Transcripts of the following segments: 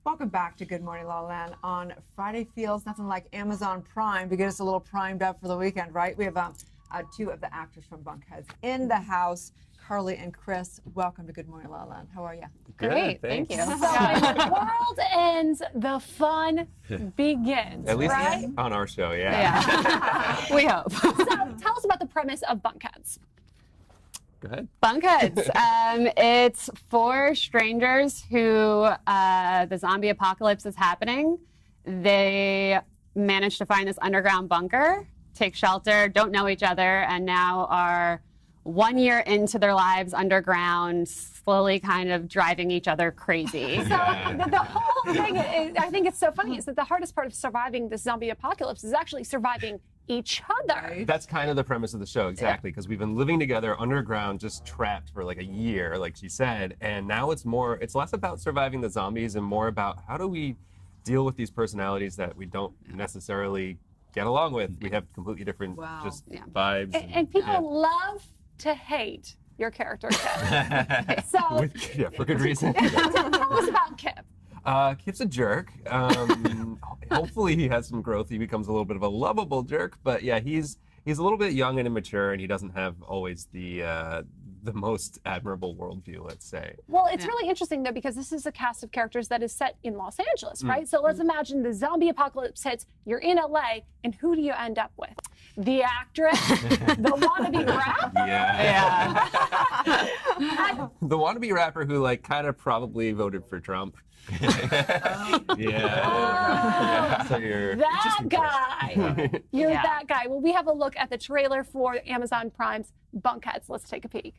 Welcome back to Good Morning LaLaLand. On Friday feels nothing like Amazon Prime to get us a little primed up for the weekend, right? We have two of the actors from Bunkheads in the house. Carly and Chris, welcome to Good Morning LaLaLand. How are you? Great, thank you. So when the world ends, the fun begins, At least right? on our show, yeah. We hope. So tell us about the premise of Bunkheads. Go ahead. Bunkheads. It's four strangers who the zombie apocalypse is happening. They manage to find this underground bunker, take shelter, don't know each other, and now are 1 year into their lives underground, slowly kind of driving each other crazy. So the whole thing, I think it's so funny, is that the hardest part of surviving this zombie apocalypse is actually surviving each other. That's kind of the premise of the show, exactly, because we've been living together underground, just trapped for like a year, like she said, and now it's less about surviving the zombies and more about how do we deal with these personalities that we don't necessarily get along with. We have completely different vibes. And people love to hate your character, Kip. So, for good reason. tell us about Kip. Kip's a jerk. Hopefully he has some growth. He becomes a little bit of a lovable jerk. But yeah, he's a little bit young and immature, and he doesn't have always the most admirable worldview, let's say. Well, it's really interesting, though, because this is a cast of characters that is set in Los Angeles, right? So let's imagine the zombie apocalypse hits, you're in LA, and who do you end up with? The actress, the wannabe rapper? Yeah. The wannabe rapper who, like, kind of probably voted for Trump. So you're that guy. You're that guy. Well, we have a look at the trailer for Amazon Prime's Bunkheads. Let's take a peek.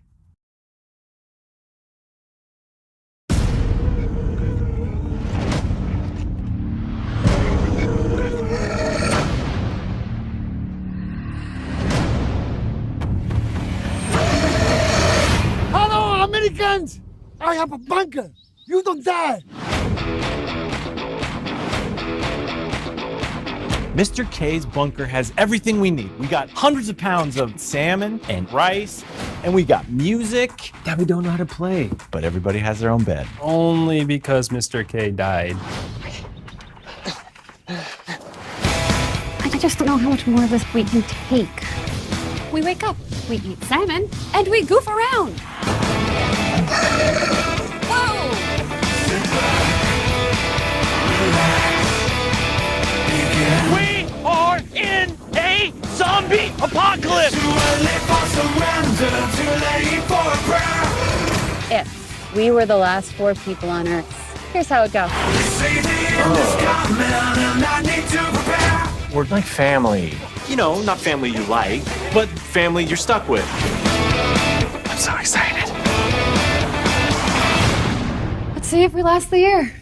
Hello, Americans! I have a bunker. You don't die. Mr. K's bunker has everything we need. We got hundreds of pounds of salmon and rice, and we got music that we don't know how to play. But everybody has their own bed. Only because Mr. K died. I just don't know how much more of this we can take. We wake up, we eat salmon, and we goof around. Whoa! We are in a zombie apocalypse! If we were the last four people on Earth, here's how it goes. We're like family. You know, not family you like, but family you're stuck with. I'm so excited. Let's see if we last the year.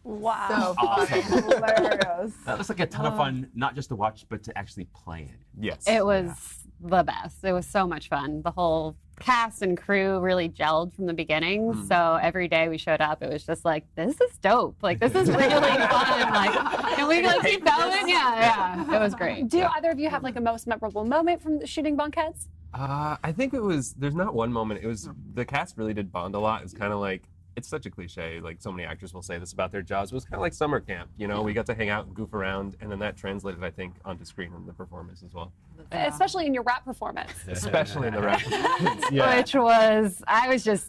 Wow. So hilarious. That looks like a ton of fun, not just to watch, but to actually play it. Yes. It was the best. It was so much fun. The whole cast and crew really gelled from the beginning. So every day we showed up, it was just like, this is dope. Like, this is really fun. Like, can we like keep going? Yeah. It was great. Do either of you have like a most memorable moment from shooting Bunkheads? I think there's not one moment. It was, the cast really did bond a lot. It's kind of like, it's such a cliche, like so many actors will say this about their jobs. It was kind of like summer camp, you know? We got to hang out and goof around, and then that translated, I think, onto screen in the performance as well. Especially in your rap performance. Especially in the rap. Which was, I was just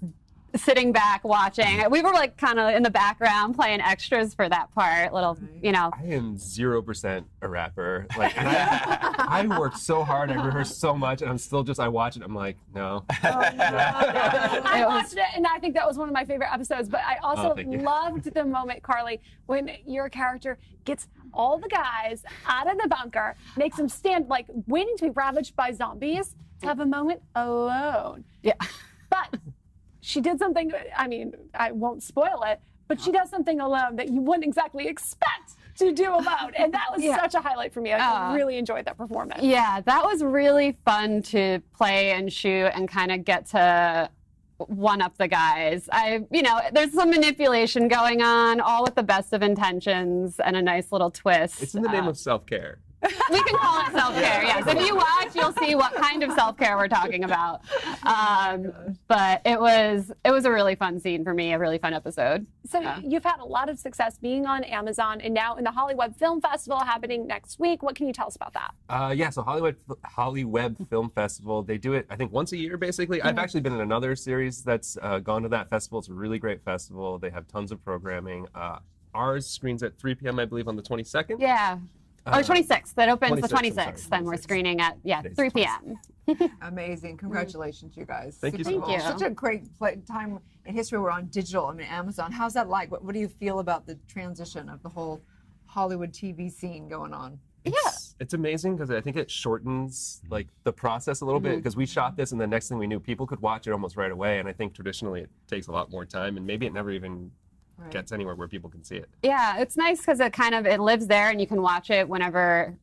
sitting back watching. We were like kind of in the background playing extras for that part, little, you know. I am 0% a rapper. Like, and I worked so hard, I rehearsed so much, and I'm still just, I watch it, I'm like, no. I watched it, and I think that was one of my favorite episodes, but I also loved the moment, Carly, when your character gets all the guys out of the bunker, makes them stand, like, waiting to be ravaged by zombies, to have a moment alone. Yeah. But she did something, I mean, I won't spoil it, but she does something alone that you wouldn't exactly expect to do alone. And that was such a highlight for me. I really enjoyed that performance. Yeah, that was really fun to play and shoot and kind of get to one up the guys. You know, there's some manipulation going on, all with the best of intentions and a nice little twist. It's in the name of self-care. We can call it self-care, yes. If you watch, you'll see what kind of self-care we're talking about. But it was a really fun scene for me, a really fun episode. So you've had a lot of success being on Amazon and now in the Hollywood Film Festival happening next week. What can you tell us about that? Yeah, so Hollywood Film Festival, they do it, I think, once a year, basically. I've actually been in another series that's gone to that festival. It's a really great festival. They have tons of programming. Ours screens at 3 p.m., I believe, on the 22nd. Yeah. Or 26th. That opens the 26th, 26th. Then we're screening at 3 p.m. Amazing. Congratulations, you guys. Thank you so Super much. cool. Such a great time in history. We're on digital. I mean, Amazon. How's that like? What do you feel about the transition of the whole Hollywood TV scene going on? It's amazing because I think it shortens like the process a little bit, because we shot this and the next thing we knew, people could watch it almost right away. And I think traditionally it takes a lot more time, and maybe it never even gets anywhere where people can see it. Yeah, it's nice because it lives there and you can watch it whenever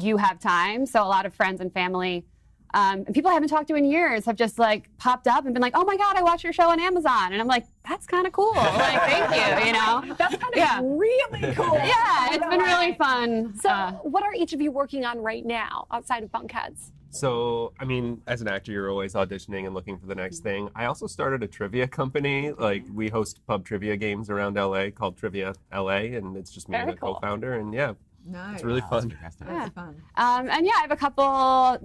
you have time. So a lot of friends and family and people I haven't talked to in years have just like popped up and been like, oh my God, I watched your show on Amazon. And I'm like, that's kind of cool. Like, thank you, you know? That's kind of really cool. Yeah, it's been really fun. So what are each of you working on right now outside of Bunkheads? So, I mean, as an actor, you're always auditioning and looking for the next thing. I also started a trivia company. Like, we host pub trivia games around LA called Trivia LA, and it's just me and a co-founder. And yeah, nice. It's really fun. That's fun. And yeah, I have a couple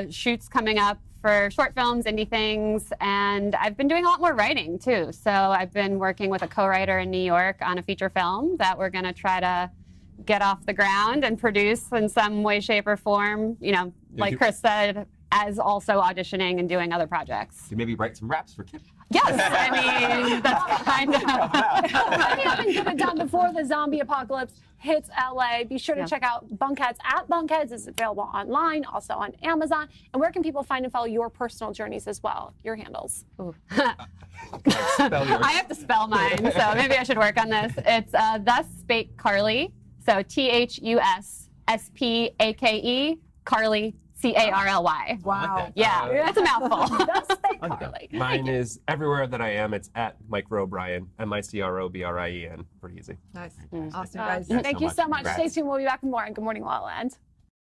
shoots coming up for short films, indie things, and I've been doing a lot more writing too. So I've been working with a co-writer in New York on a feature film that we're going to try to get off the ground and produce in some way, shape, or form. You know, like Chris said, as also auditioning and doing other projects. So maybe write some raps for Kim. Yes, I mean, that's kind of. If you haven't given it done before the zombie apocalypse hits LA, be sure to check out Bunkheads at Bunkheads. It's available online, also on Amazon. And where can people find and follow your personal journeys as well? Your handles. I have to spell mine, so maybe I should work on this. It's Thus Spake Carly. So THUSSPAKE Carly. CARLY. Wow. Yeah, it's a mouthful. Thus Spake Carly. Mine is everywhere that I am. It's at Micro O'Brien, MICROBRIEN. Pretty easy. Nice. Awesome, guys. Thank you so much. Congrats. Stay tuned. We'll be back with more on Good Morning LaLaLand.